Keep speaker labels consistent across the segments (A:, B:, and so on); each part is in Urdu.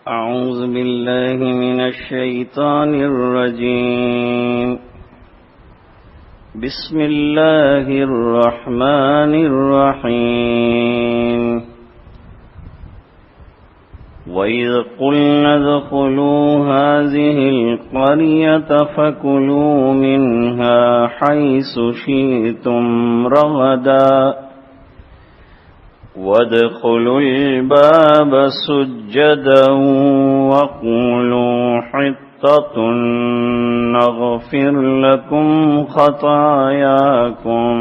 A: أعوذ بالله من الشيطان الرجيم. بسم الله الرحمن الرحيم. وإذ قلنا ادخلوا هذه القرية فكلوا منها حيث شئتم رغدا وادخلوا الباب سجدا وقولوا حطة نغفر لكم خطاياكم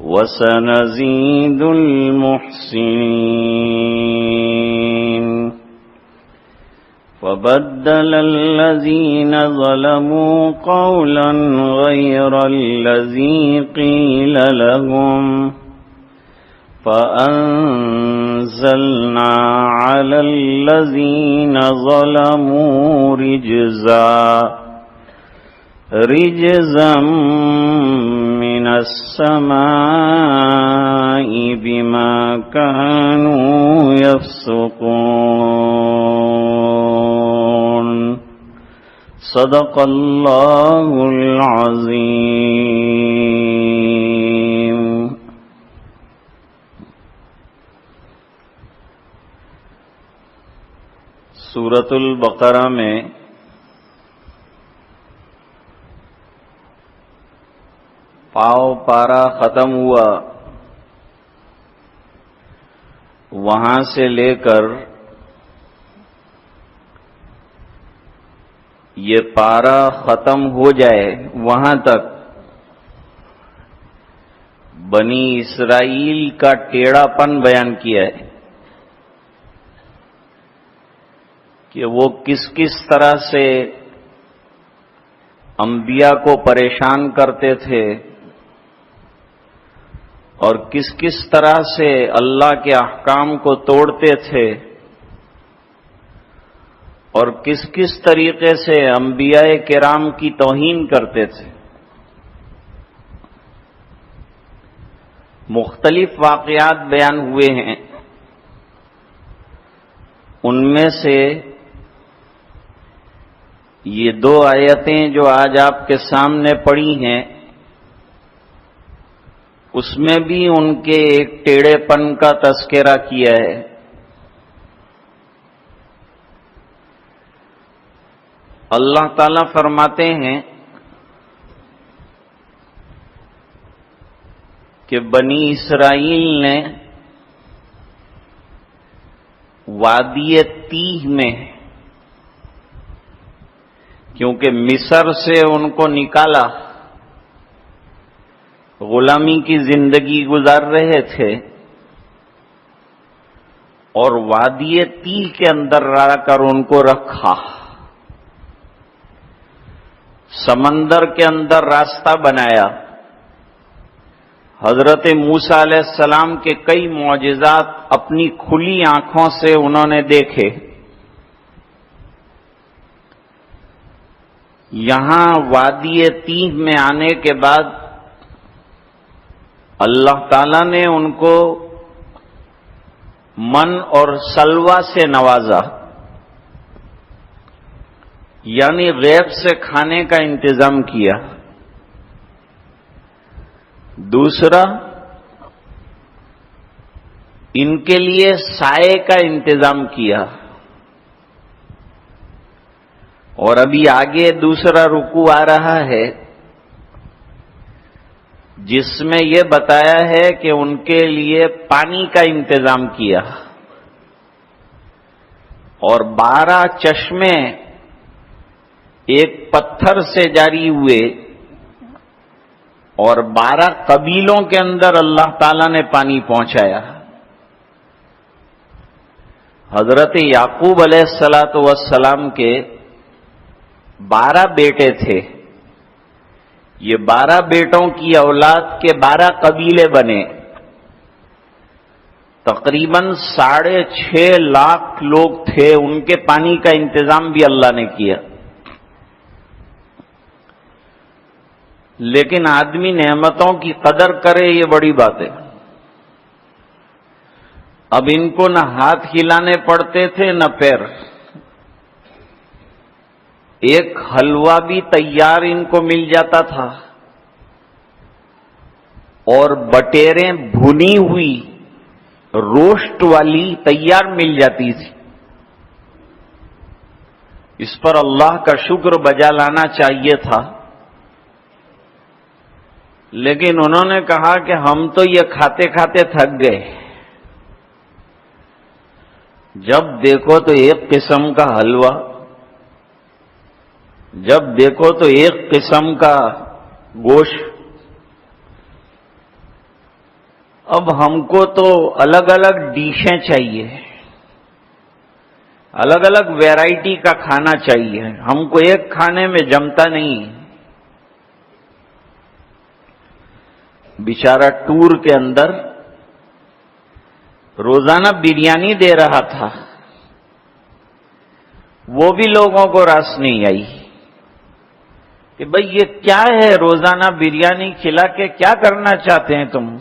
A: وسنزيد المحسنين. فبدل الذين ظلموا قولا غير الذي قيل لهم فأنزلنا على الذين ظلموا رجزا من السماء بما كانوا يفسقون. صدق الله العظيم. سورۃ البقرہ میں پاؤ پارا ختم ہوا، وہاں سے لے کر یہ پارا ختم ہو جائے وہاں تک بنی اسرائیل کا ٹیڑھا پن بیان کیا ہے کہ وہ کس کس طرح سے انبیاء کو پریشان کرتے تھے اور کس کس طرح سے اللہ کے احکام کو توڑتے تھے اور کس کس طریقے سے انبیاء کرام کی توہین کرتے تھے. مختلف واقعات بیان ہوئے ہیں. ان میں سے یہ دو آیتیں جو آج آپ کے سامنے پڑھی ہیں، اس میں بھی ان کے ایک ٹیڑھے پن کا تذکرہ کیا ہے. اللہ تعالیٰ فرماتے ہیں کہ بنی اسرائیل نے وادی تیہ میں، کیونکہ مصر سے ان کو نکالا، غلامی کی زندگی گزار رہے تھے، اور وادی تیہ کے اندر لا کر ان کو رکھا، سمندر کے اندر راستہ بنایا. حضرت موسیٰ علیہ السلام کے کئی معجزات اپنی کھلی آنکھوں سے انہوں نے دیکھے. یہاں وادی تیہ میں آنے کے بعد اللہ تعالیٰ نے ان کو من اور سلوہ سے نوازا، یعنی غیب سے کھانے کا انتظام کیا. دوسرا، ان کے لیے سائے کا انتظام کیا. اور ابھی آگے دوسرا رکوع آ رہا ہے جس میں یہ بتایا ہے کہ ان کے لیے پانی کا انتظام کیا، اور 12 چشمے ایک پتھر سے جاری ہوئے، اور 12 قبیلوں کے اندر اللہ تعالیٰ نے پانی پہنچایا. حضرت یعقوب علیہ السلام کے 12 بیٹے تھے. یہ 12 بیٹوں کی اولاد کے 12 قبیلے بنے. تقریباً 6.5 لاکھ لوگ تھے. ان کے پانی کا انتظام بھی اللہ نے کیا. لیکن آدمی نعمتوں کی قدر کرے، یہ بڑی بات ہے. اب ان کو نہ ہاتھ ہلانے پڑتے تھے نہ پیر. ایک حلوہ بھی تیار ان کو مل جاتا تھا اور بٹیریں بھنی ہوئی روسٹ والی تیار مل جاتی تھی. اس پر اللہ کا شکر بجا لانا چاہیے تھا، لیکن انہوں نے کہا کہ ہم تو یہ کھاتے کھاتے تھک گئے. جب دیکھو تو ایک قسم کا حلوہ، جب دیکھو تو ایک قسم کا گوشت. اب ہم کو تو الگ الگ ڈشیں چاہیے، الگ الگ ویرائٹی کا کھانا چاہیے، ہم کو ایک کھانے میں جمتا نہیں. بیچارہ ٹور کے اندر روزانہ بریانی دے رہا تھا، وہ بھی لوگوں کو رس نہیں آئی کہ بھئی یہ کیا ہے، روزانہ بریانی کھلا کے کیا کرنا چاہتے ہیں تم؟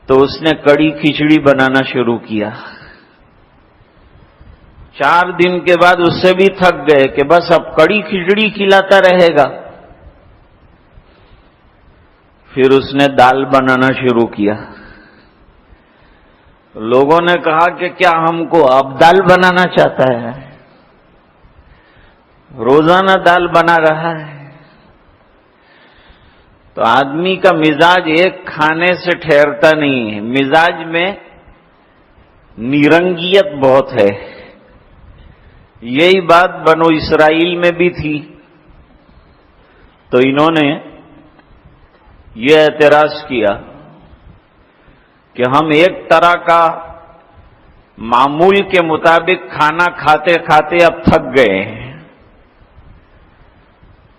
A: تو اس نے کڑی کھچڑی بنانا شروع کیا. 4 دن کے بعد اس سے بھی تھک گئے کہ بس اب کڑی کھچڑی کھلاتا رہے گا. پھر اس نے دال بنانا شروع کیا. لوگوں نے کہا کہ کیا ہم کو اب دال بنانا چاہتا ہے؟ روزانہ دال بنا رہا ہے. تو آدمی کا مزاج ایک کھانے سے ٹھہرتا نہیں ہے، مزاج میں نیرنگیت بہت ہے. یہی بات بنو اسرائیل میں بھی تھی. تو انہوں نے یہ اعتراض کیا کہ ہم ایک طرح کا معمول کے مطابق کھانا کھاتے کھاتے اب تھک گئے ہیں،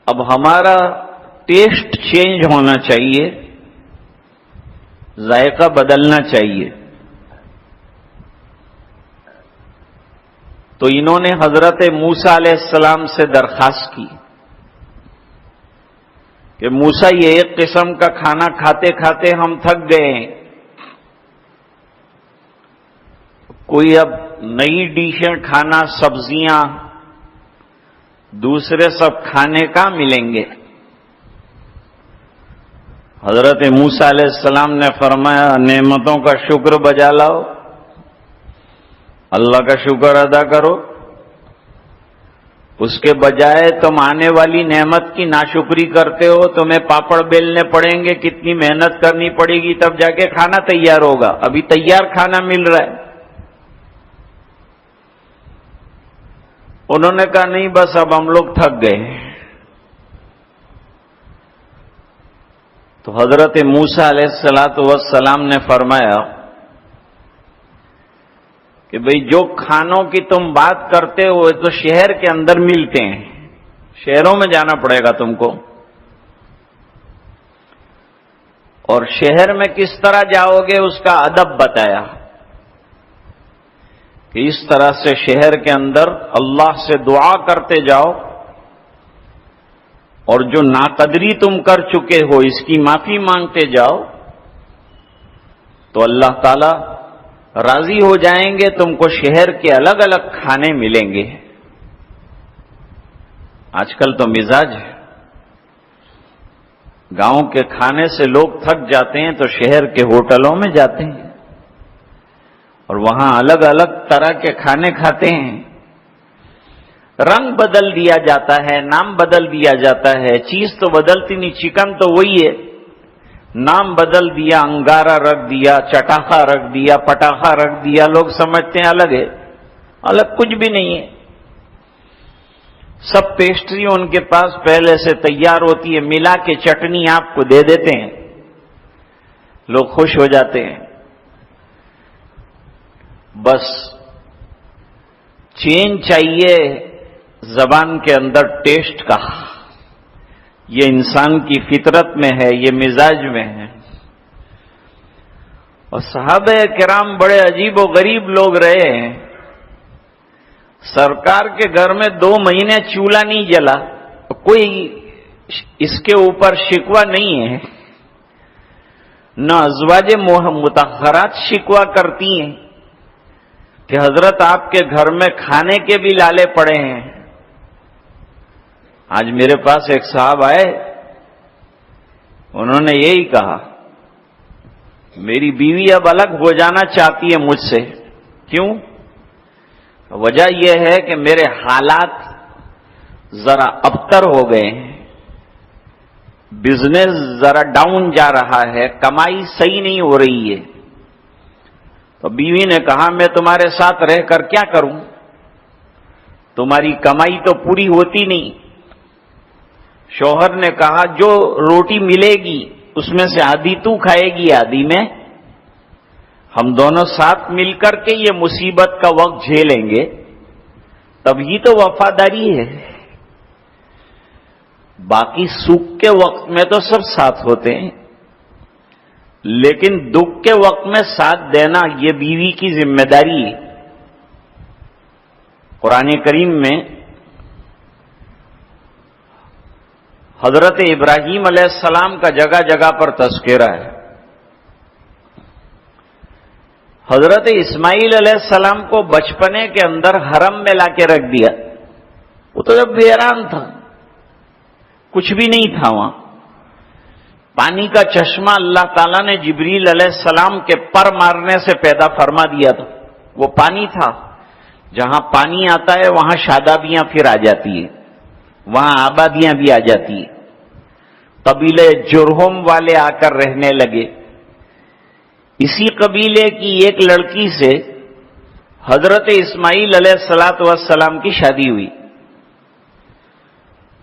A: اب ہمارا ٹیسٹ چینج ہونا چاہیے، ذائقہ بدلنا چاہیے. تو انہوں نے حضرت موسیٰ علیہ السلام سے درخواست کی کہ موسیٰ یہ ایک قسم کا کھانا کھاتے کھاتے ہم تھک گئے ہیں، کوئی اب نئی ڈشیں کھانا، سبزیاں، دوسرے سب کھانے کا ملیں گے. حضرت موسیٰ علیہ السلام نے فرمایا نعمتوں کا شکر بجا لاؤ، اللہ کا شکر ادا کرو. اس کے بجائے تم آنے والی نعمت کی ناشکری کرتے ہو، تمہیں پاپڑ بیلنے پڑیں گے، کتنی محنت کرنی پڑے گی تب جا کے کھانا تیار ہوگا، ابھی تیار کھانا مل رہا ہے. انہوں نے کہا نہیں بس اب ہم لوگ تھک گئے. تو حضرت موسیٰ علیہ السلام نے فرمایا کہ بھئی جو کھانوں کی تم بات کرتے ہو تو شہر کے اندر ملتے ہیں، شہروں میں جانا پڑے گا تم کو. اور شہر میں کس طرح جاؤ گے اس کا ادب بتایا کہ اس طرح سے شہر کے اندر اللہ سے دعا کرتے جاؤ اور جو ناقدری تم کر چکے ہو اس کی معافی مانگتے جاؤ تو اللہ تعالی راضی ہو جائیں گے، تم کو شہر کے الگ الگ کھانے ملیں گے. آج کل تو مزاج ہے، گاؤں کے کھانے سے لوگ تھک جاتے ہیں تو شہر کے ہوٹلوں میں جاتے ہیں اور وہاں الگ الگ طرح کے کھانے کھاتے ہیں. رنگ بدل دیا جاتا ہے، نام بدل دیا جاتا ہے، چیز تو بدلتی نہیں، چکن تو وہی ہے، نام بدل دیا، انگارہ رکھ دیا، چٹاخا رکھ دیا، پٹاخا رکھ دیا، لوگ سمجھتے ہیں الگ ہے، الگ کچھ بھی نہیں ہے. سب پیسٹری ان کے پاس پہلے سے تیار ہوتی ہے، ملا کے چٹنی آپ کو دے دیتے ہیں، لوگ خوش ہو جاتے ہیں. بس چینج چاہیے زبان کے اندر ٹیسٹ کا، یہ انسان کی فطرت میں ہے، یہ مزاج میں ہے. اور صحابہ کرام بڑے عجیب و غریب لوگ رہے ہیں. سرکار کے گھر میں 2 مہینے چولہا نہیں جلا، کوئی اس کے اوپر شکوہ نہیں ہے، نہ ازواج مطہرات شکوہ کرتی ہیں کہ حضرت آپ کے گھر میں کھانے کے بھی لالے پڑے ہیں. آج میرے پاس ایک صاحب آئے, انہوں نے یہی کہا, میری بیوی اب الگ ہو جانا چاہتی ہے مجھ سے. کیوں؟ وجہ یہ ہے کہ میرے حالات ذرا ابتر ہو گئے ہیں, بزنس ذرا ڈاؤن جا رہا ہے, کمائی صحیح نہیں ہو رہی ہے. تو بیوی نے کہا میں تمہارے ساتھ رہ کر کیا کروں, تمہاری کمائی تو پوری ہوتی نہیں. شوہر نے کہا جو روٹی ملے گی اس میں سے آدھی تو کھائے گی, آدھی میں. ہم دونوں ساتھ مل کر کے یہ مصیبت کا وقت جھیلیں گے, تب ہی تو وفاداری ہے. باقی سکھ کے وقت میں تو سب ساتھ ہوتے ہیں, لیکن دکھ کے وقت میں ساتھ دینا یہ بیوی کی ذمہ داری ہے. قرآن کریم میں حضرت ابراہیم علیہ السلام کا جگہ جگہ پر تذکرہ ہے. حضرت اسماعیل علیہ السلام کو بچپنے کے اندر حرم میں لا کے رکھ دیا. وہ تو جب ویران تھا, کچھ بھی نہیں تھا وہاں. پانی کا چشمہ اللہ تعالیٰ نے جبریل علیہ السلام کے پر مارنے سے پیدا فرما دیا تھا. وہ پانی تھا, جہاں پانی آتا ہے وہاں شادابیاں پھر آ جاتی ہیں, وہاں آبادیاں بھی آ جاتی ہیں. قبیلے جرہم والے آ کر رہنے لگے. اسی قبیلے کی ایک لڑکی سے حضرت اسماعیل علیہ السلام کی شادی ہوئی.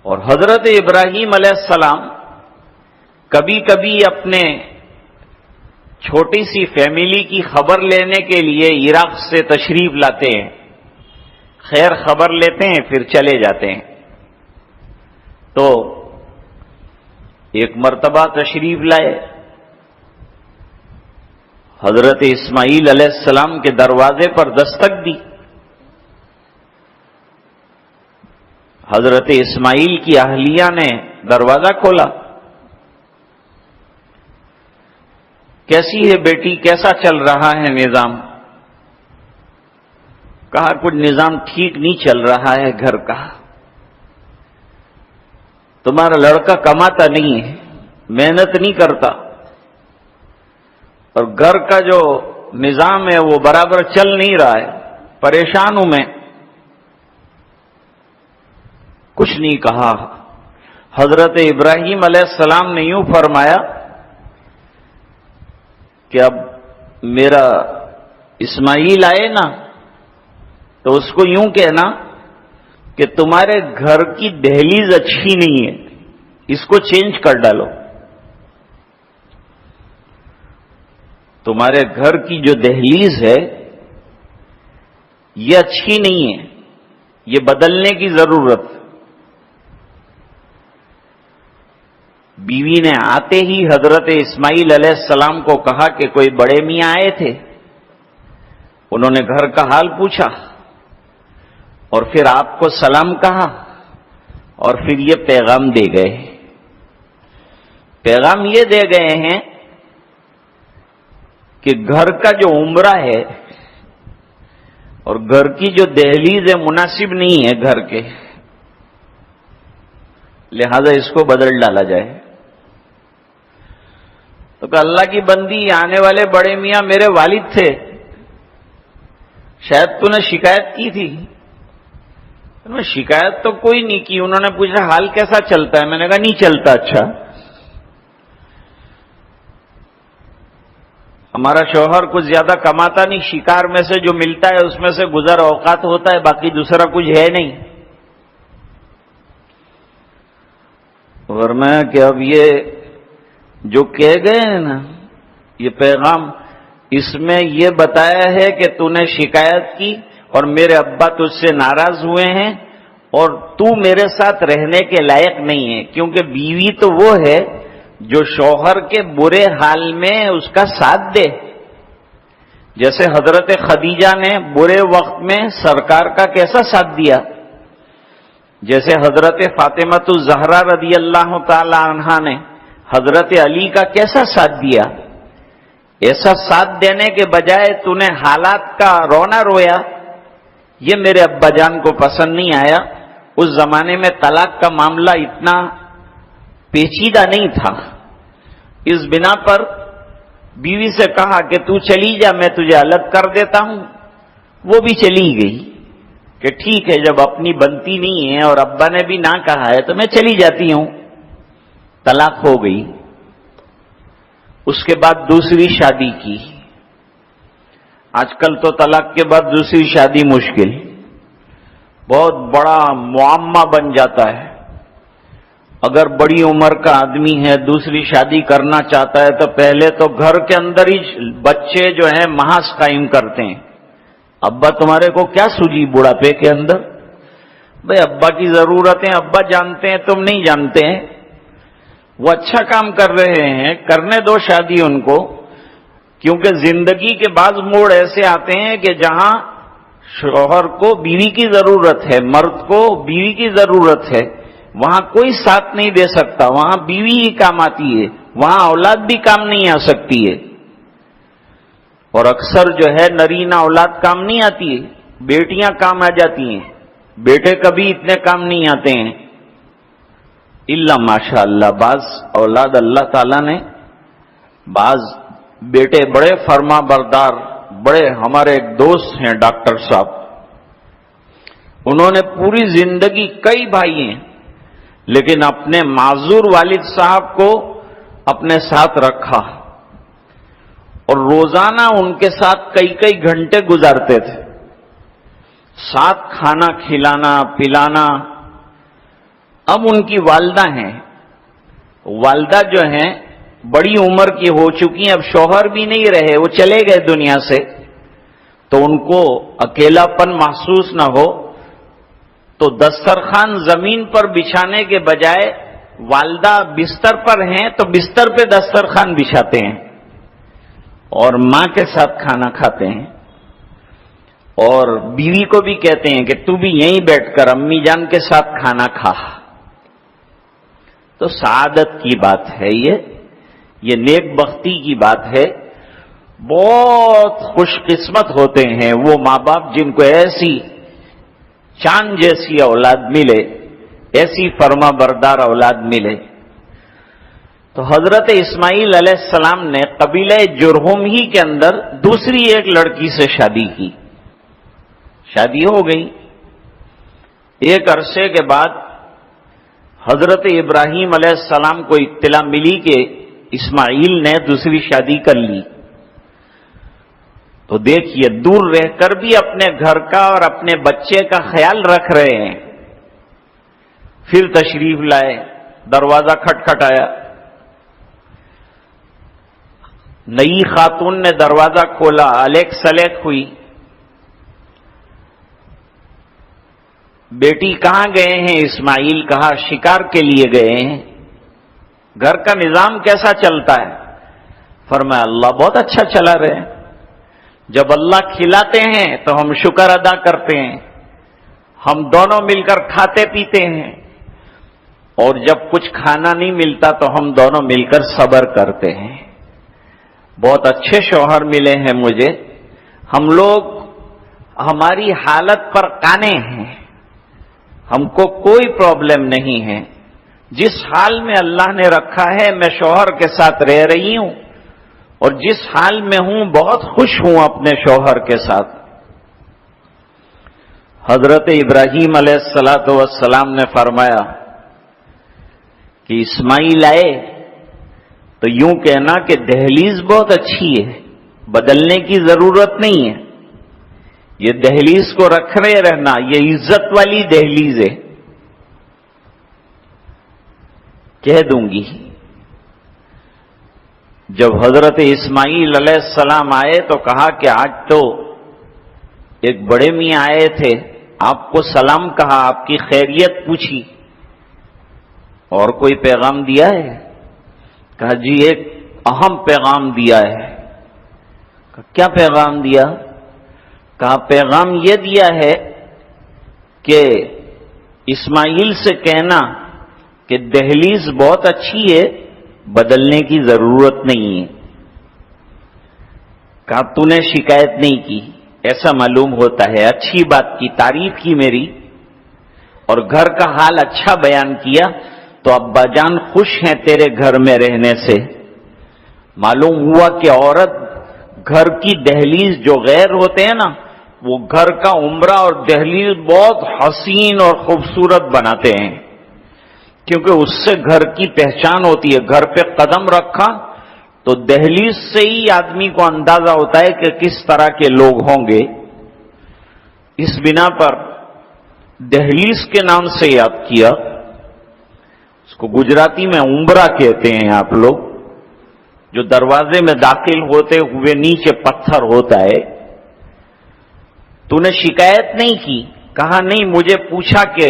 A: اور حضرت ابراہیم علیہ السلام کبھی کبھی اپنے چھوٹی سی فیملی کی خبر لینے کے لیے عراق سے تشریف لاتے ہیں. خیر خبر لیتے ہیں پھر چلے جاتے ہیں. تو ایک مرتبہ تشریف لائے, حضرت اسماعیل علیہ السلام کے دروازے پر دستک دی. حضرت اسماعیل کی اہلیہ نے دروازہ کھولا. کیسی ہے بیٹی, کیسا چل رہا ہے نظام؟ کہا کچھ نظام ٹھیک نہیں چل رہا ہے گھر کا. تمہارا لڑکا کماتا نہیں ہے, محنت نہیں کرتا, اور گھر کا جو نظام ہے وہ برابر چل نہیں رہا ہے, پریشان ہوں میں. کچھ نہیں کہا. حضرت ابراہیم علیہ السلام نے یوں فرمایا کہ اب میرا اسماعیل آئے نا تو اس کو یوں کہنا کہ تمہارے گھر کی دہلیز اچھی نہیں ہے, اس کو چینج کر ڈالو. تمہارے گھر کی جو دہلیز ہے یہ اچھی نہیں ہے, یہ بدلنے کی ضرورت. بیوی نے آتے ہی حضرت اسماعیل علیہ السلام کو کہا کہ کوئی بڑے میاں آئے تھے, انہوں نے گھر کا حال پوچھا اور پھر آپ کو سلام کہا اور پھر یہ پیغام دے گئے. پیغام یہ دے گئے ہیں کہ گھر کا جو عمرہ ہے اور گھر کی جو دہلیز ہے مناسب نہیں ہے گھر کے, لہذا اس کو بدل ڈالا جائے. تو کہ اللہ کی بندی, آنے والے بڑے میاں میرے والد تھے, شاید تو نے شکایت کی تھی. میں شکایت تو کوئی نہیں کی. انہوں نے پوچھا حال کیسا چلتا ہے, میں نے کہا نہیں چلتا. اچھا, ہمارا شوہر کچھ زیادہ کماتا نہیں, شکار میں سے جو ملتا ہے اس میں سے گزر اوقات ہوتا ہے, باقی دوسرا کچھ ہے نہیں. فرمایا کہ اب یہ جو کہہ گئے ہیں نا یہ پیغام, اس میں یہ بتایا ہے کہ تو نے شکایت کی اور میرے ابا تجھ سے ناراض ہوئے ہیں اور تو میرے ساتھ رہنے کے لائق نہیں ہے, کیونکہ بیوی تو وہ ہے جو شوہر کے برے حال میں اس کا ساتھ دے. جیسے حضرت خدیجہ نے برے وقت میں سرکار کا کیسا ساتھ دیا, جیسے حضرت فاطمہ الزہرا رضی اللہ تعالی عنہا نے حضرت علی کا کیسا ساتھ دیا. ایسا ساتھ دینے کے بجائے تو نے حالات کا رونا رویا، یہ میرے ابا جان کو پسند نہیں آیا۔ اس زمانے میں طلاق کا معاملہ اتنا پیچیدہ نہیں تھا، اس بنا پر بیوی سے کہا کہ تو چلی جا، میں تجھے الگ کر دیتا ہوں۔ وہ بھی چلی گئی کہ ٹھیک ہے، جب اپنی بنتی نہیں ہے اور ابا نے بھی نہ کہا ہے تو میں چلی جاتی ہوں۔ طلاق ہو گئی۔ اس کے بعد دوسری شادی کی۔ آج کل تو طلاق کے بعد دوسری شادی مشکل، بہت بڑا معمہ بن جاتا ہے۔ اگر بڑی عمر کا آدمی ہے دوسری شادی کرنا چاہتا ہے تو پہلے تو گھر کے اندر ہی بچے جو ہیں محاذ قائم کرتے ہیں۔ ابا تمہارے کو کیا سوجی بڑھاپے کے اندر؟ بھئی ابا کی ضرورتیں ابا جانتے ہیں، تم نہیں جانتے ہیں۔ وہ اچھا کام کر رہے ہیں، کرنے دو شادی ان کو، کیونکہ زندگی کے بعض موڑ ایسے آتے ہیں کہ جہاں شوہر کو بیوی کی ضرورت ہے، مرد کو بیوی کی ضرورت ہے، وہاں کوئی ساتھ نہیں دے سکتا، وہاں بیوی ہی کام آتی ہے، وہاں اولاد بھی کام نہیں آ سکتی ہے۔ اور اکثر جو ہے نرینہ اولاد کام نہیں آتی ہے، بیٹیاں کام آ جاتی ہیں، بیٹے کبھی اتنے کام نہیں آتے ہیں۔ اللہ ماشاء اللہ، بعض اولاد اللہ تعالیٰ نے، بعض بیٹے بڑے فرما بردار، بڑے، ہمارے ایک دوست ہیں ڈاکٹر صاحب، انہوں نے پوری زندگی، کئی بھائی ہیں لیکن اپنے معذور والد صاحب کو اپنے ساتھ رکھا اور روزانہ ان کے ساتھ کئی کئی گھنٹے گزارتے تھے، ساتھ کھانا کھلانا پلانا۔ اب ان کی والدہ ہیں، والدہ جو ہیں بڑی عمر کی ہو چکی ہیں، اب شوہر بھی نہیں رہے، وہ چلے گئے دنیا سے، تو ان کو اکیلا پن محسوس نہ ہو تو دسترخوان زمین پر بچھانے کے بجائے والدہ بستر پر ہیں تو بستر پہ دسترخوان بچھاتے ہیں اور ماں کے ساتھ کھانا کھاتے ہیں، اور بیوی کو بھی کہتے ہیں کہ تو بھی یہیں بیٹھ کر امی جان کے ساتھ کھانا کھا۔ تو سعادت کی بات ہے، یہ نیک بختی کی بات ہے۔ بہت خوش قسمت ہوتے ہیں وہ ماں باپ جن کو ایسی چاند جیسی اولاد ملے، ایسی فرما بردار اولاد ملے۔ تو حضرت اسماعیل علیہ السلام نے قبیلہ جرہم ہی کے اندر دوسری ایک لڑکی سے شادی کی، شادی ہو گئی۔ ایک عرصے کے بعد حضرت ابراہیم علیہ السلام کو اطلاع ملی کہ اسماعیل نے دوسری شادی کر لی، تو دیکھیے دور رہ کر بھی اپنے گھر کا اور اپنے بچے کا خیال رکھ رہے ہیں۔ پھر تشریف لائے، دروازہ کھٹکھٹایا، نئی خاتون نے دروازہ کھولا، الیک سلیک ہوئی، بیٹی کہاں گئے ہیں؟ اسماعیل کہا شکار کے لیے گئے ہیں۔ گھر کا نظام کیسا چلتا ہے؟ فرمایا اللہ بہت اچھا چلا رہے، جب اللہ کھلاتے ہیں تو ہم شکر ادا کرتے ہیں، ہم دونوں مل کر کھاتے پیتے ہیں، اور جب کچھ کھانا نہیں ملتا تو ہم دونوں مل کر صبر کرتے ہیں۔ بہت اچھے شوہر ملے ہیں مجھے، ہم لوگ ہماری حالت پر قانے ہیں، ہم کو کوئی پرابلم نہیں ہے، جس حال میں اللہ نے رکھا ہے میں شوہر کے ساتھ رہ رہی ہوں، اور جس حال میں ہوں بہت خوش ہوں اپنے شوہر کے ساتھ۔ حضرت ابراہیم علیہ السلام نے فرمایا کہ اسماعیل آئے تو یوں کہنا کہ دہلیز بہت اچھی ہے، بدلنے کی ضرورت نہیں ہے، یہ دہلیز کو رکھنے رہنا، یہ عزت والی دہلیز ہے، کہہ دوں گی۔ جب حضرت اسماعیل علیہ السلام آئے تو کہا کہ آج تو ایک بڑے میاں آئے تھے، آپ کو سلام کہا، آپ کی خیریت پوچھی، اور کوئی پیغام دیا ہے؟ کہا جی ایک اہم پیغام دیا ہے۔ کہا کیا پیغام دیا؟ کہا پیغام یہ دیا ہے کہ اسماعیل سے کہنا کہ دہلیز بہت اچھی ہے، بدلنے کی ضرورت نہیں ہے۔ کہا تو نے شکایت نہیں کی، ایسا معلوم ہوتا ہے، اچھی بات کی، تعریف کی میری، اور گھر کا حال اچھا بیان کیا، تو ابا جان خوش ہیں تیرے گھر میں رہنے سے۔ معلوم ہوا کہ عورت گھر کی دہلیز جو غیر ہوتے ہیں نا، وہ گھر کا عمرہ اور دہلیز بہت حسین اور خوبصورت بناتے ہیں، کیونکہ اس سے گھر کی پہچان ہوتی ہے۔ گھر پہ قدم رکھا تو دہلیز سے ہی آدمی کو اندازہ ہوتا ہے کہ کس طرح کے لوگ ہوں گے۔ اس بنا پر دہلیز کے نام سے یاد کیا، اس کو گجراتی میں عمرہ کہتے ہیں آپ لوگ، جو دروازے میں داخل ہوتے ہوئے نیچے پتھر ہوتا ہے۔ تو نے شکایت نہیں کی؟ کہا نہیں، مجھے پوچھا کہ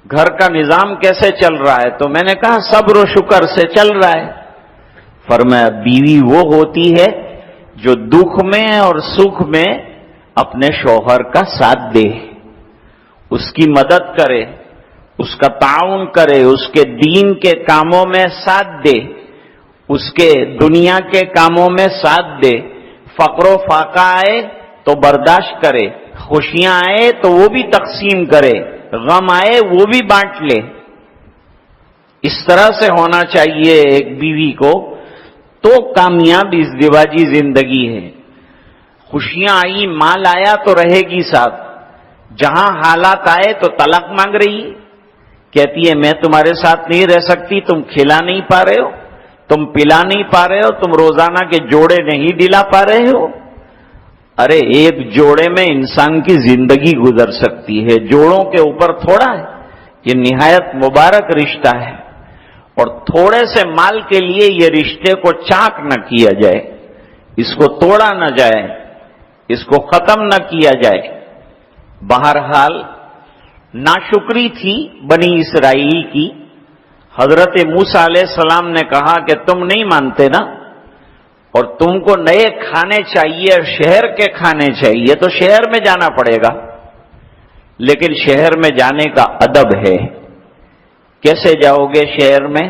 A: گھر کا نظام کیسے چل رہا ہے، تو میں نے کہا صبر و شکر سے چل رہا ہے۔ فرمایا بیوی وہ ہوتی ہے جو دکھ میں اور سکھ میں اپنے شوہر کا ساتھ دے، اس کی مدد کرے، اس کا تعاون کرے، اس کے دین کے کاموں میں ساتھ دے، اس کے دنیا کے کاموں میں ساتھ دے، فقر و فاقہ آئے تو برداشت کرے، خوشیاں آئے تو وہ بھی تقسیم کرے، غم آئے وہ بھی بانٹ لے۔ اس طرح سے ہونا چاہیے ایک بیوی کو، تو کامیاب ازدواجی زندگی ہے۔ خوشیاں آئی، مال آیا تو رہے گی ساتھ، جہاں حالات آئے تو طلاق مانگ رہی، کہتی ہے میں تمہارے ساتھ نہیں رہ سکتی، تم کھلا نہیں پا رہے ہو، تم پلا نہیں پا رہے ہو، تم روزانہ کے جوڑے نہیں دلا پا رہے ہو۔ ارے ایک جوڑے میں انسان کی زندگی گزر سکتی ہے، جوڑوں کے اوپر تھوڑا ہے۔ یہ نہایت مبارک رشتہ ہے، اور تھوڑے سے مال کے لیے یہ رشتے کو چاک نہ کیا جائے، اس کو توڑا نہ جائے، اس کو ختم نہ کیا جائے۔ بہرحال ناشکری تھی بنی اسرائیل کی۔ حضرت موسیٰ علیہ السلام نے کہا کہ تم نہیں مانتے نا، اور تم کو نئے کھانے چاہیے، شہر کے کھانے چاہیے، تو شہر میں جانا پڑے گا۔ لیکن شہر میں جانے کا ادب ہے، کیسے جاؤ گے شہر میں؟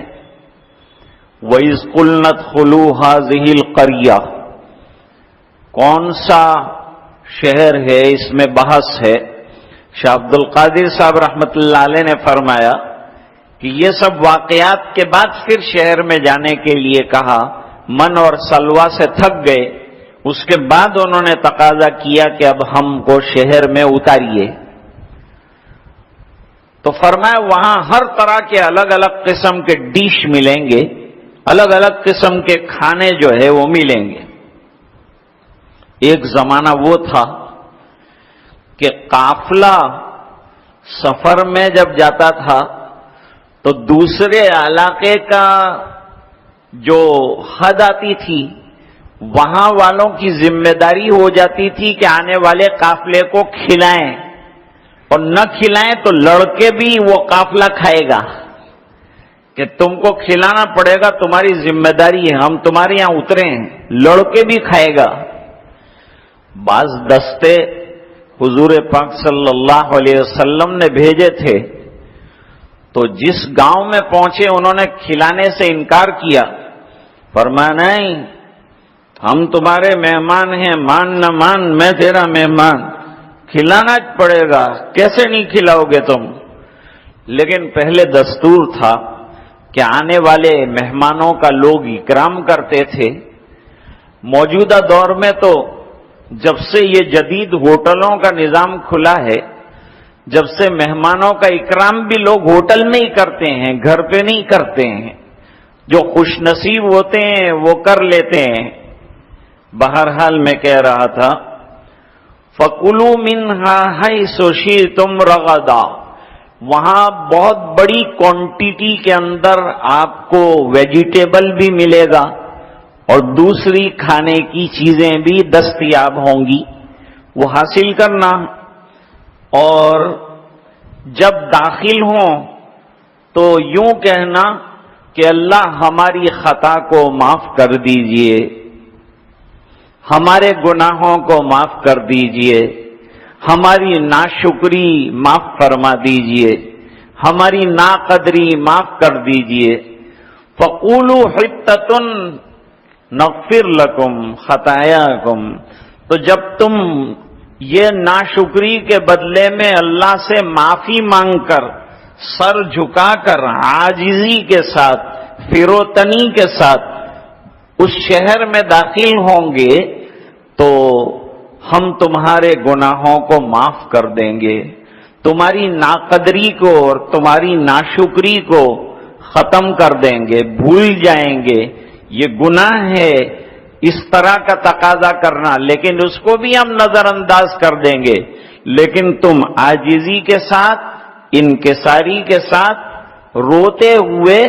A: وَإِذْ قُلْنَا ادْخُلُوا هَٰذِهِ الْقَرْيَةَ، کون سا شہر ہے، اس میں بحث ہے۔ شاہ عبد القادر صاحب رحمت اللہ علیہ نے فرمایا کہ یہ سب واقعات کے بعد پھر شہر میں جانے کے لیے کہا، من اور سلوہ سے تھک گئے، اس کے بعد انہوں نے تقاضا کیا کہ اب ہم کو شہر میں اتاریے۔ تو فرمایا وہاں ہر طرح کے الگ الگ قسم کے ڈش ملیں گے، الگ الگ قسم کے کھانے جو ہے وہ ملیں گے۔ ایک زمانہ وہ تھا کہ قافلہ سفر میں جب جاتا تھا تو دوسرے علاقے کا جو حد آتی تھی، وہاں والوں کی ذمہ داری ہو جاتی تھی کہ آنے والے قافلے کو کھلائیں، اور نہ کھلائیں تو لڑکے بھی وہ قافلہ کھائے گا، کہ تم کو کھلانا پڑے گا، تمہاری ذمہ داری ہے، ہم تمہارے یہاں اترے ہیں، لڑکے بھی کھائے گا۔ بعض دستے حضور پاک صلی اللہ علیہ وسلم نے بھیجے تھے، تو جس گاؤں میں پہنچے انہوں نے کھلانے سے انکار کیا، فرمایا نہیں، ہم تمہارے مہمان ہیں، مان نہ مان میں تیرا مہمان، کھلانا پڑے گا، کیسے نہیں کھلاؤ گے تم؟ لیکن پہلے دستور تھا کہ آنے والے مہمانوں کا لوگ اکرام کرتے تھے۔ موجودہ دور میں تو جب سے یہ جدید ہوٹلوں کا نظام کھلا ہے، جب سے مہمانوں کا اکرام بھی لوگ ہوٹل میں ہی کرتے ہیں، گھر پہ نہیں کرتے ہیں، جو خوش نصیب ہوتے ہیں وہ کر لیتے ہیں۔ بہرحال میں کہہ رہا تھا فَكُلُوا مِنْهَا حَيْثُ شِئْتُمْ رَغَدًا، وہاں بہت بڑی کوانٹٹی کے اندر آپ کو ویجیٹیبل بھی ملے گا اور دوسری کھانے کی چیزیں بھی دستیاب ہوں گی، وہ حاصل کرنا۔ اور جب داخل ہوں تو یوں کہنا کہ اللہ ہماری خطا کو معاف کر دیجئے، ہمارے گناہوں کو معاف کر دیجئے، ہماری ناشکری معاف فرما دیجئے، ہماری ناقدری معاف کر دیجئے۔ فَقُولُوا حِطَّةٌ نغفر لکم خطایاکم. تو جب تم یہ ناشکری کے بدلے میں اللہ سے معافی مانگ کر، سر جھکا کر، عاجزی کے ساتھ، فروتنی کے ساتھ اس شہر میں داخل ہوں گے تو ہم تمہارے گناہوں کو معاف کر دیں گے، تمہاری ناقدری کو اور تمہاری ناشکری کو ختم کر دیں گے، بھول جائیں گے. یہ گناہ ہے اس طرح کا تقاضا کرنا، لیکن اس کو بھی ہم نظر انداز کر دیں گے. لیکن تم عاجزی کے ساتھ، انکساری کے ساتھ، روتے ہوئے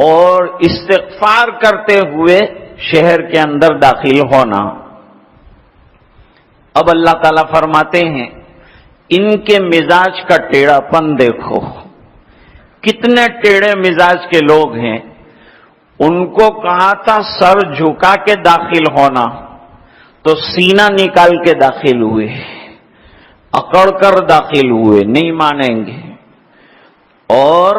A: اور استغفار کرتے ہوئے شہر کے اندر داخل ہونا. اب اللہ تعالیٰ فرماتے ہیں ان کے مزاج کا ٹیڑھا پن دیکھو، کتنے ٹیڑھے مزاج کے لوگ ہیں. ان کو کہا تھا سر جھکا کے داخل ہونا تو سینہ نکال کے داخل ہوئے، اکڑ کر داخل ہوئے، نہیں مانیں گے. اور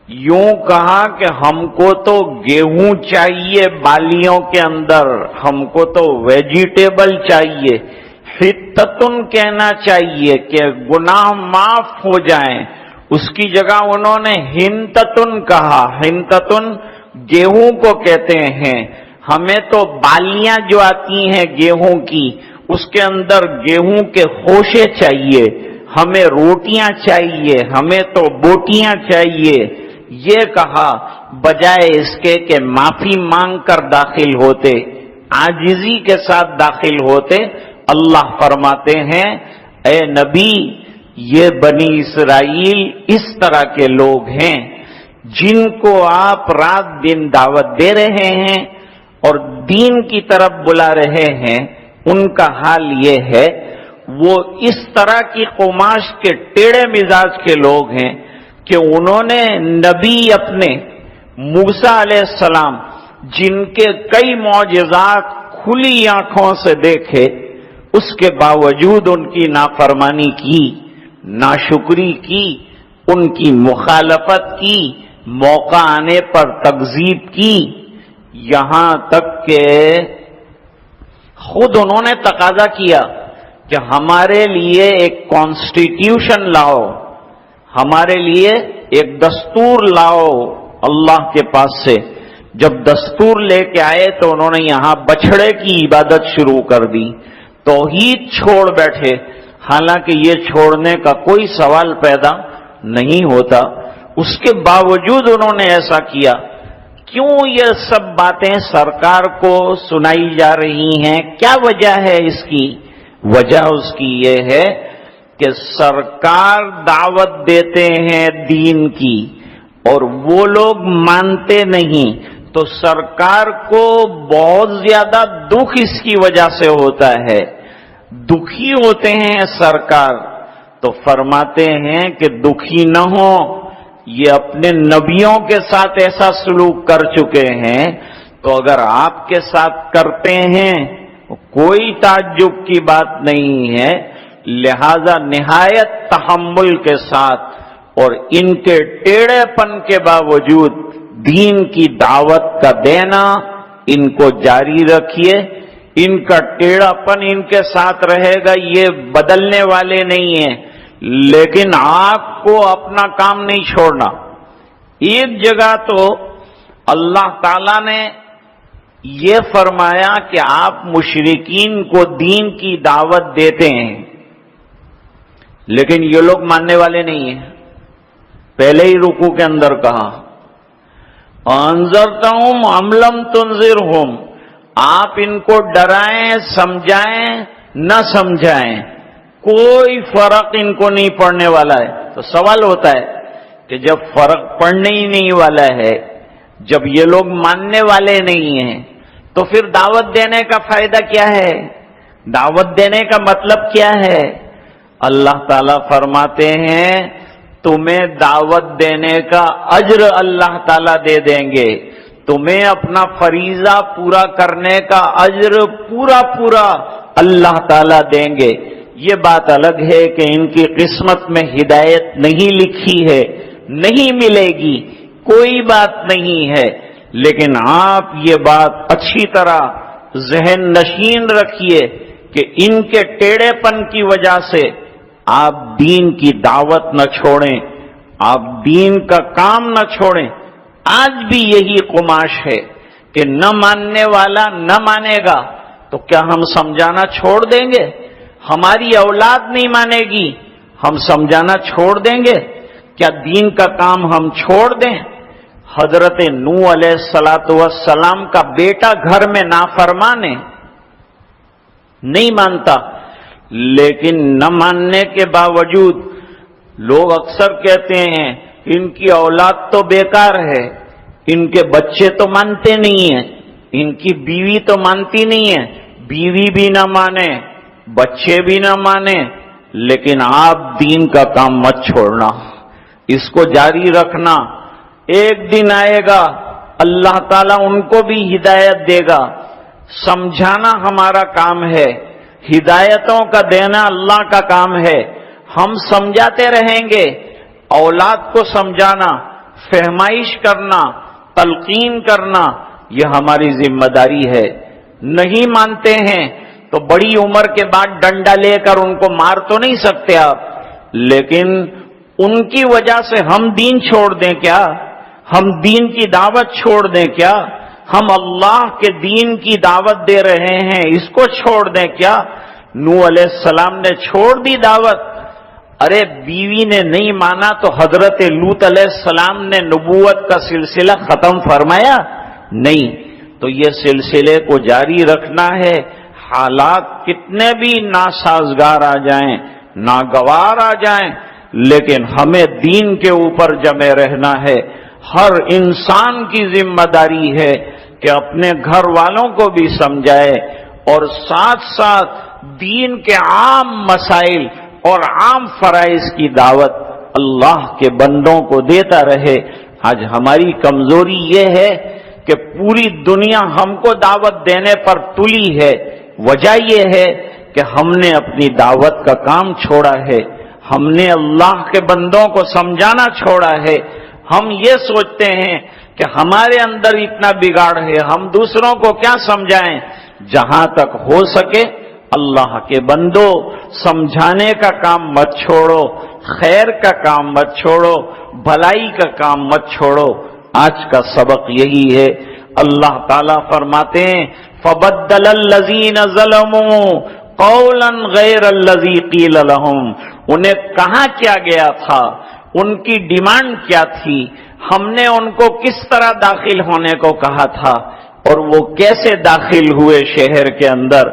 A: یوں کہا کہ ہم کو تو گیہوں چاہیے بالیوں کے اندر، ہم کو تو ویجیٹیبل چاہیے. حتتن کہنا چاہیے کہ گناہ معاف ہو جائیں، اس کی جگہ انہوں نے ہنتتن کہا. ہنتتن گیہوں کو کہتے ہیں. ہمیں تو بالیاں جو آتی ہیں گیہوں کی، اس کے اندر گیہوں کے خوشے چاہیے، ہمیں روٹیاں چاہیے، ہمیں تو بوٹیاں چاہیے. یہ کہا بجائے اس کے کہ معافی مانگ کر داخل ہوتے، عاجزی کے ساتھ داخل ہوتے. اللہ فرماتے ہیں اے نبی یہ بنی اسرائیل اس طرح کے لوگ ہیں جن کو آپ رات دن دعوت دے رہے ہیں اور دین کی طرف بلا رہے ہیں. ان کا حال یہ ہے وہ اس طرح کی قماش کے ٹیڑھے مزاج کے لوگ ہیں کہ انہوں نے نبی اپنے موسیٰ علیہ السلام جن کے کئی معجزات کھلی آنکھوں سے دیکھے، اس کے باوجود ان کی نافرمانی کی، ناشکری کی، ان کی مخالفت کی، موقع آنے پر تکذیب کی. یہاں تک کہ خود انہوں نے تقاضا کیا کہ ہمارے لیے ایک کانسٹیٹیوشن لاؤ، ہمارے لیے ایک دستور لاؤ اللہ کے پاس سے. جب دستور لے کے آئے تو انہوں نے یہاں بچھڑے کی عبادت شروع کر دی، توحید چھوڑ بیٹھے. حالانکہ یہ چھوڑنے کا کوئی سوال پیدا نہیں ہوتا، اس کے باوجود انہوں نے ایسا کیا. کیوں یہ سب باتیں سرکار کو سنائی جا رہی ہیں؟ کیا وجہ ہے اس کی؟ وجہ اس کی یہ ہے کہ سرکار دعوت دیتے ہیں دین کی اور وہ لوگ مانتے نہیں، تو سرکار کو بہت زیادہ دکھ اس کی وجہ سے ہوتا ہے. دکھی ہوتے ہیں سرکار تو فرماتے ہیں کہ دکھی نہ ہو، یہ اپنے نبیوں کے ساتھ ایسا سلوک کر چکے ہیں تو اگر آپ کے ساتھ کرتے ہیں کوئی تعجب کی بات نہیں ہے. لہذا نہایت تحمل کے ساتھ اور ان کے ٹیڑھے پن کے باوجود دین کی دعوت کا دینا ان کو جاری رکھیے. ان کا ٹیڑھا پن ان کے ساتھ رہے گا، یہ بدلنے والے نہیں ہیں. لیکن آپ کو اپنا کام نہیں چھوڑنا. ایک جگہ تو اللہ تعالیٰ نے یہ فرمایا کہ آپ مشرکین کو دین کی دعوت دیتے ہیں لیکن یہ لوگ ماننے والے نہیں ہیں. پہلے ہی رکوع کے اندر کہا انذرتہم ام لم تنذرہم، آپ ان کو ڈرائیں سمجھائیں نہ سمجھائیں کوئی فرق ان کو نہیں پڑنے والا ہے. تو سوال ہوتا ہے کہ جب فرق پڑنے ہی نہیں والا ہے، جب یہ لوگ ماننے والے نہیں ہیں، تو پھر دعوت دینے کا فائدہ کیا ہے؟ دعوت دینے کا مطلب کیا ہے؟ اللہ تعالیٰ فرماتے ہیں تمہیں دعوت دینے کا اجر اللہ تعالیٰ دے دیں گے، تمہیں اپنا فریضہ پورا کرنے کا اجر پورا اللہ تعالیٰ دیں گے. یہ بات الگ ہے کہ ان کی قسمت میں ہدایت نہیں لکھی ہے، نہیں ملے گی، کوئی بات نہیں ہے. لیکن آپ یہ بات اچھی طرح ذہن نشین رکھیے کہ ان کے ٹیڑھے پن کی وجہ سے آپ دین کی دعوت نہ چھوڑیں، آپ دین کا کام نہ چھوڑیں۔ آج بھی یہی قماش ہے کہ نہ ماننے والا نہ مانے گا تو کیا ہم سمجھانا چھوڑ دیں گے؟ ہماری اولاد نہیں مانے گی، ہم سمجھانا چھوڑ دیں گے؟ کیا دین کا کام ہم چھوڑ دیں؟ حضرت نوح علیہ السلام کا بیٹا گھر میں نافرمان ہے، نہیں مانتا، لیکن نہ ماننے کے باوجود لوگ اکثر کہتے ہیں ان کی اولاد تو بیکار ہے، ان کے بچے تو مانتے نہیں ہیں، ان کی بیوی تو مانتی نہیں ہے۔ بیوی بھی نہ مانے، بچے بھی نہ مانے، لیکن آپ دین کا کام مت چھوڑنا، اس کو جاری رکھنا۔ ایک دن آئے گا اللہ تعالیٰ ان کو بھی ہدایت دے گا۔ سمجھانا ہمارا کام ہے، ہدایتوں کا دینا اللہ کا کام ہے۔ ہم سمجھاتے رہیں گے، اولاد کو سمجھانا، فہمائش کرنا، تلقین کرنا، یہ ہماری ذمہ داری ہے۔ نہیں مانتے ہیں تو بڑی عمر کے بعد ڈنڈا لے کر ان کو مار تو نہیں سکتے آپ، لیکن ان کی وجہ سے ہم دین چھوڑ دیں کیا؟ ہم دین کی دعوت چھوڑ دیں کیا؟ ہم اللہ کے دین کی دعوت دے رہے ہیں، اس کو چھوڑ دیں کیا؟ نوح علیہ السلام نے چھوڑ دی دعوت، ارے بیوی نے نہیں مانا تو حضرت لوط علیہ السلام نے نبوت کا سلسلہ ختم فرمایا؟ نہیں، تو یہ سلسلے کو جاری رکھنا ہے، حالات کتنے بھی ناسازگار آ جائیں، ناگوار آ جائیں، لیکن ہمیں دین کے اوپر جمے رہنا ہے۔ ہر انسان کی ذمہ داری ہے کہ اپنے گھر والوں کو بھی سمجھائے اور ساتھ ساتھ دین کے عام مسائل اور عام فرائض کی دعوت اللہ کے بندوں کو دیتا رہے۔ آج ہماری کمزوری یہ ہے کہ پوری دنیا ہم کو دعوت دینے پر تلی ہے، وجہ یہ ہے کہ ہم نے اپنی دعوت کا کام چھوڑا ہے، ہم نے اللہ کے بندوں کو سمجھانا چھوڑا ہے۔ ہم یہ سوچتے ہیں کہ ہمارے اندر اتنا بگاڑ ہے، ہم دوسروں کو کیا سمجھائیں؟ جہاں تک ہو سکے اللہ کے بندوں، سمجھانے کا کام مت چھوڑو، خیر کا کام مت چھوڑو، بھلائی کا کام مت چھوڑو۔ آج کا سبق یہی ہے۔ اللہ تعالیٰ فرماتے ہیں فَبَدَّلَ الَّذِينَ ظَلَمُوا قَوْلًا غَيْرَ الَّذِي قِيلَ لَهُمْ، انہیں کہاں کیا گیا تھا، ان کی ڈیمانڈ کیا تھی، ہم نے ان کو کس طرح داخل ہونے کو کہا تھا اور وہ کیسے داخل ہوئے شہر کے اندر،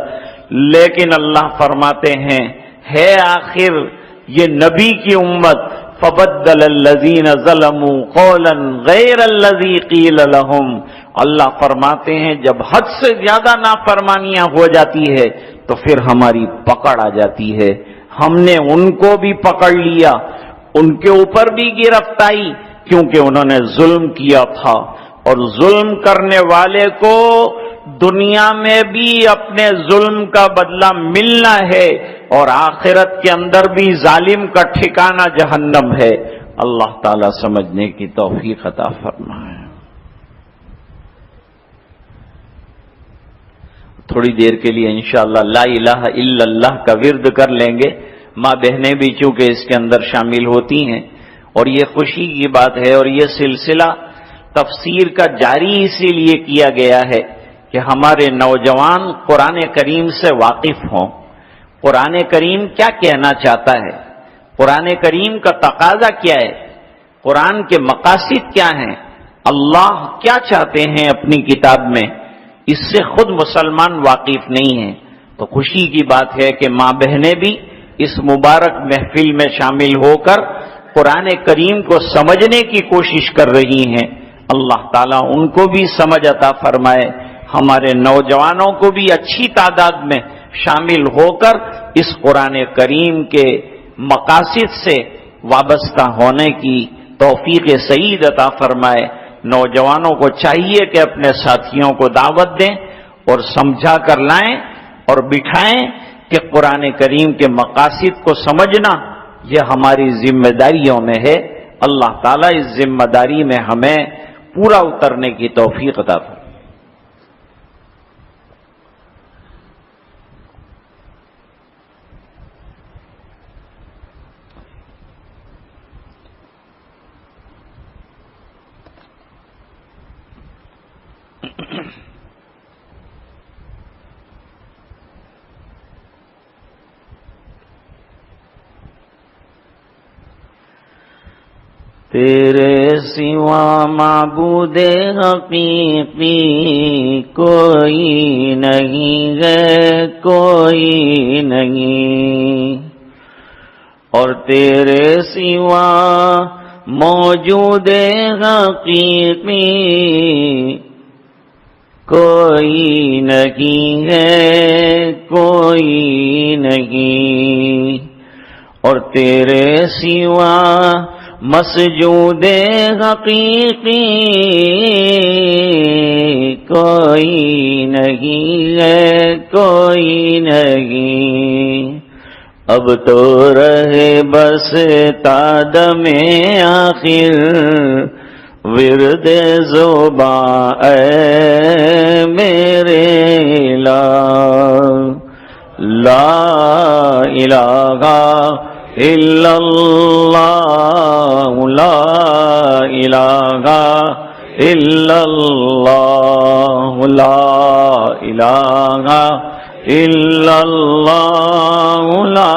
A: لیکن اللہ فرماتے ہیں ہے آخر یہ نبی کی امت، فَبَدَّلَ الَّذِينَ ظَلَمُوا قَوْلًا غَيْرَ الَّذِي قِيلَ لَهُمْ، اللہ فرماتے ہیں جب حد سے زیادہ نافرمانیاں ہو جاتی ہے تو پھر ہماری پکڑ آ جاتی ہے۔ ہم نے ان کو بھی پکڑ لیا، ان کے اوپر بھی گرفت آئی، کیونکہ انہوں نے ظلم کیا تھا، اور ظلم کرنے والے کو دنیا میں بھی اپنے ظلم کا بدلہ ملنا ہے اور آخرت کے اندر بھی ظالم کا ٹھکانہ جہنم ہے۔ اللہ تعالیٰ سمجھنے کی توفیق عطا فرمائے۔ تھوڑی دیر کے لیے انشاءاللہ لا الہ الا اللہ کا ورد کر لیں گے، ماں بہنیں بھی چونکہ اس کے اندر شامل ہوتی ہیں، اور یہ خوشی کی بات ہے، اور یہ سلسلہ تفسیر کا جاری اسی لیے کیا گیا ہے کہ ہمارے نوجوان قرآن کریم سے واقف ہوں۔ قرآن کریم کیا کہنا چاہتا ہے، قرآن کریم کا تقاضا کیا ہے، قرآن کے مقاصد کیا ہیں، اللہ کیا چاہتے ہیں اپنی کتاب میں، اس سے خود مسلمان واقف نہیں ہیں۔ تو خوشی کی بات ہے کہ ماں بہنیں بھی اس مبارک محفل میں شامل ہو کر قرآن کریم کو سمجھنے کی کوشش کر رہی ہیں۔ اللہ تعالیٰ ان کو بھی سمجھ عطا فرمائے، ہمارے نوجوانوں کو بھی اچھی تعداد میں شامل ہو کر اس قرآن کریم کے مقاصد سے وابستہ ہونے کی توفیق سعید عطا فرمائے۔ نوجوانوں کو چاہیے کہ اپنے ساتھیوں کو دعوت دیں اور سمجھا کر لائیں اور بٹھائیں کہ قرآن کریم کے مقاصد کو سمجھنا یہ ہماری ذمہ داریوں میں ہے۔ اللہ تعالیٰ اس ذمہ داری میں ہمیں پورا اترنے کی توفیق عطا فرما۔ تیرے سوا معبود حقیقی کوئی نہیں ہے، کوئی نہیں، اور تیرے سوا موجود حقیقی کوئی نہیں ہے، کوئی نہیں، اور تیرے سوا مسجود حقیقی کوئی نہیں ہے، کوئی نہیں، اب تو رہے بس تادم آخر ورد زباں اے میرے لا الہ الا اللہ، لا الہ الا اللہ، لا الہ الا اللہ، لا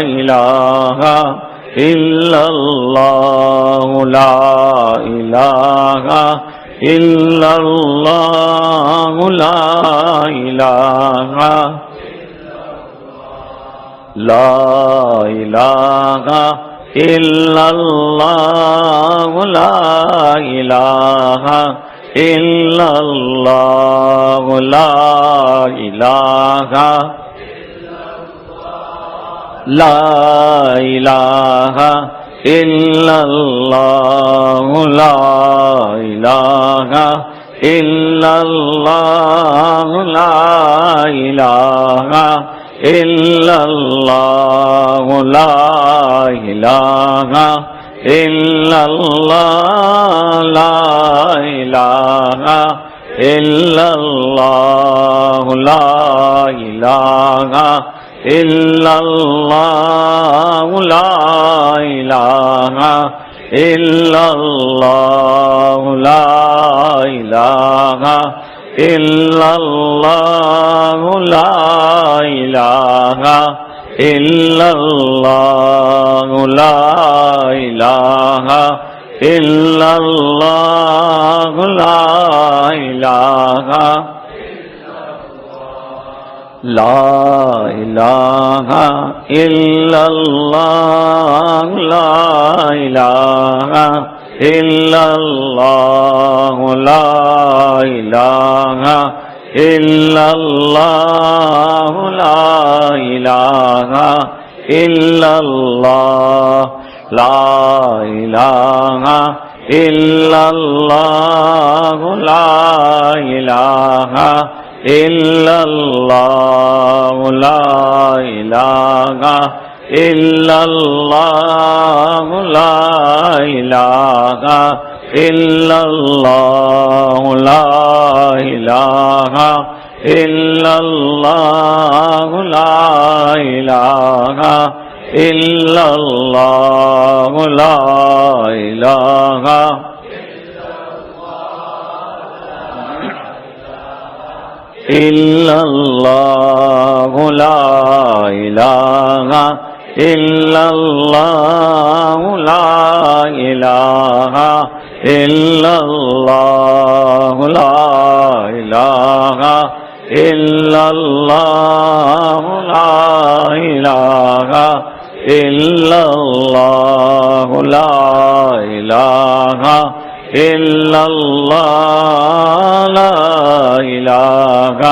A: الہ الا اللہ، لا الہ الا اللہ، لا الہ لا الہ الا اللہ، لا الہ الا اللہ، لا الہ لا الہ الا اللہ، لا الہ الا اللہ، لا الہ الا اللہ، لا الہ الا اللہ، لا الہ الا اللہ، لا الہ الا اللہ، لا الہ الا اللہ، لا الہ الا اللہ، لا الہ الا اللہ، لا الہ الا اللہ، لا الہ لا الہ الا اللہ، لا الہ الا اللہ، لا الہ الا اللہ، لا الہ الا اللہ، لا الہ الا اللہ، لا الہ الا اللہ، لا الہ الا اللہ، لا الہ الا اللہ، لا الہ الا اللہ، لا الہ الا اللہ، لا الہ الا اللہ، لا الہ الا اللہ، لا الہ الا اللہ، لا الہ الا اللہ، لا الہ الا اللہ، لا الہ الا اللہ، لا الہ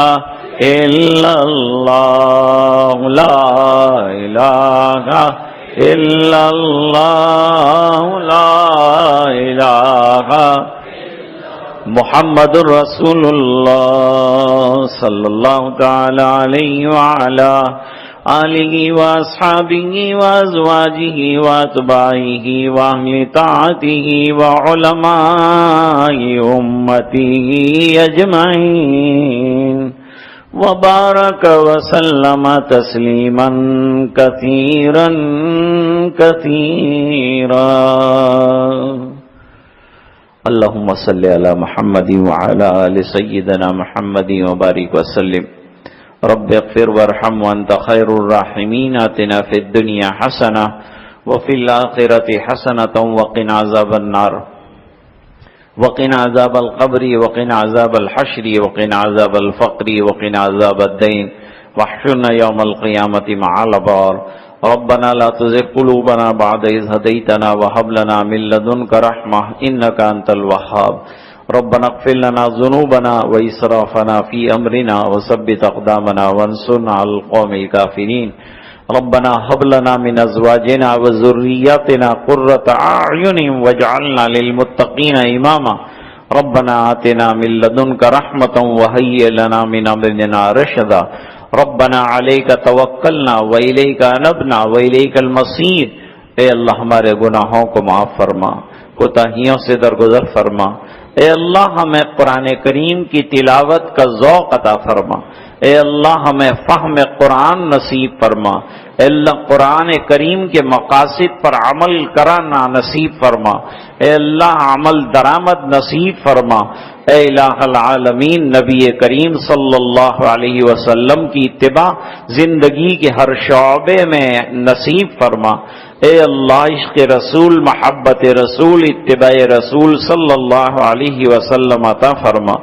A: الا اللہ، لا الہ الا اللہ، لا الہ محمد رسول اللہ صلی اللہ تعالی علیہ وعلا آلہ واصحابہ وازواجہ واتباعہ واہل طاعتہ وعلماء امتہ اجمعین وبارک وسلم تسلیما کثیرا کثیرا. اللہم صلی علی محمد وعلی آل سیدنا محمد وبارک وسلم. رب اغفر وارحم وانت خیر الراحمین. آتنا فی الدنیا حسنہ وفی الآخرۃ حسنۃ وقنا عذاب النار وقنا عذاب القبر وقنا عذاب الحشر وقنا عذاب الفقر وقنا عذاب الدین واحشرنا یوم القیامۃ مع الابرار. ربنا لا تزغ قلوبنا بعد إذ هديتنا وهب لنا من لدنك رحمة إنك أنت الوهاب. ربنا اغفر لنا ذنوبنا وإسرافنا في أمرنا وثبت أقدامنا وانصرنا على القوم الكافرين. ربنا هب لنا من أزواجنا وذرياتنا قرة أعين واجعلنا للمتقين إماما. ربنا آتنا من لدنك رحمة وهيئ لنا من أمرنا رشدا. ربنا علیک توکلنا وإلیک انبنا وإلیک المصیر. اے اللہ ہمارے گناہوں کو معاف فرما، کوتاہیوں سے درگزر فرما. اے اللہ ہمیں قرآن کریم کی تلاوت کا ذوق عطا فرما. اے اللہ ہمیں فہم قرآن نصیب فرما. اے اللہ قرآن کریم کے مقاصد پر عمل کرنا نصیب فرما. اے اللہ عمل درآمد نصیب فرما. اے الہ العالمین نبی کریم صلی اللہ علیہ وسلم کی اتباع زندگی کے ہر شعبے میں نصیب فرما. اے اللہ عشق رسول، محبت رسول، اتباع رسول صلی اللہ علیہ وسلم عطا فرما.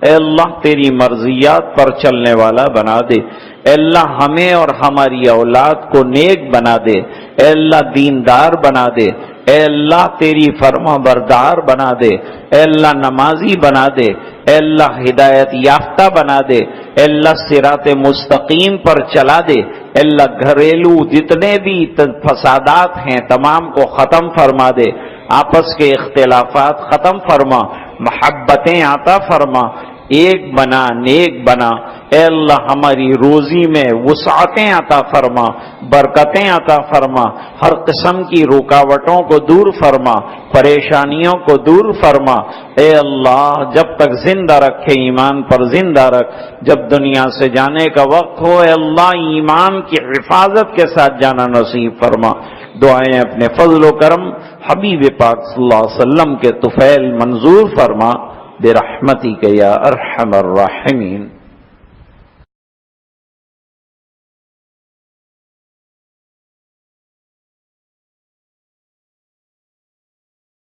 A: اے اللہ تیری مرضیات پر چلنے والا بنا دے. اے اللہ ہمیں اور ہماری اولاد کو نیک بنا دے. اے اللہ دیندار بنا دے. اے اللہ تیری فرما بردار بنا دے. اے اللہ نمازی بنا دے. اے اللہ ہدایت یافتہ بنا دے. اے اللہ صراط مستقیم پر چلا دے. اے اللہ گھریلو جتنے بھی فسادات ہیں تمام کو ختم فرما دے. آپس کے اختلافات ختم فرما. محبتیں عطا فرما. ایک بنا، نیک بنا. اے اللہ ہماری روزی میں وسعتیں عطا فرما، برکتیں عطا فرما. ہر قسم کی رکاوٹوں کو دور فرما، پریشانیوں کو دور فرما. اے اللہ جب تک زندہ رکھے ایمان پر زندہ رکھ. جب دنیا سے جانے کا وقت ہو اے اللہ ایمان کی حفاظت کے ساتھ جانا نصیب فرما. دعائیں اپنے فضل و کرم حبیب پاک صلی اللہ علیہ وسلم کے طفیل منظور فرما برحمتک یا ارحم الراحمین.